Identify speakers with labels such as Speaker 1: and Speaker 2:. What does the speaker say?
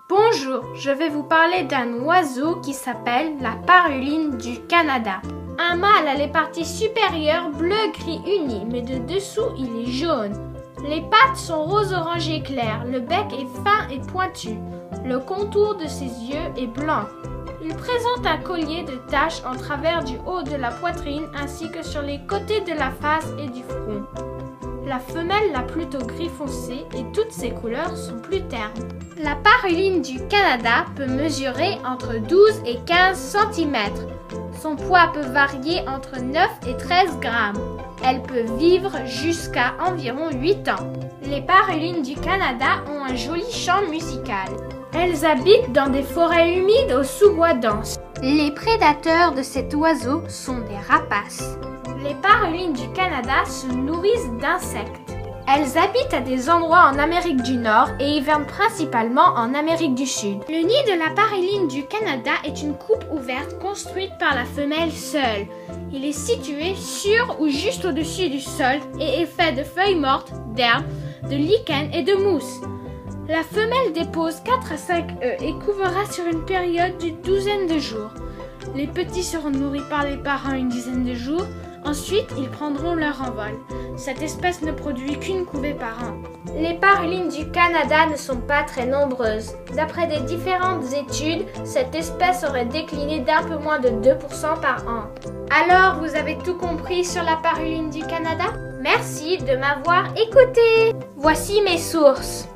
Speaker 1: Bonjour, je vais vous parler d'un oiseau qui s'appelle la paruline du Canada. Un mâle a les parties supérieures bleu-gris unies, mais de dessous il est jaune. Les pattes sont rose-orangé clair, le bec est fin et pointu. Le contour de ses yeux est blanc. Il présente un collier de taches en travers du haut de la poitrine ainsi que sur les côtés de la face et du front. La femelle l'a plutôt gris foncé et toutes ses couleurs sont plus ternes. La paruline du Canada peut mesurer entre 12 et 15 cm. Son poids peut varier entre 9 et 13 grammes. Elle peut vivre jusqu'à environ 8 ans. Les parulines du Canada ont un joli chant musical. Elles habitent dans des forêts humides aux sous-bois denses. Les prédateurs de cet oiseau sont des rapaces. Les parulines du Canada se nourrissent d'insectes. Elles habitent à des endroits en Amérique du Nord et hivernent principalement en Amérique du Sud. Le nid de la paruline du Canada est une coupe ouverte construite par la femelle seule. Il est situé sur ou juste au-dessus du sol et est fait de feuilles mortes, d'herbes, de lichen et de mousse. La femelle dépose 4 à 5 œufs et couvera sur une période d'une douzaine de jours. Les petits seront nourris par les parents une dizaine de jours. Ensuite, ils prendront leur envol. Cette espèce ne produit qu'une couvée par an. Les parulines du Canada ne sont pas très nombreuses. D'après des différentes études, cette espèce aurait décliné d'un peu moins de 2% par an. Alors, vous avez tout compris sur la paruline du Canada? Merci de m'avoir écouté. Voici mes sources.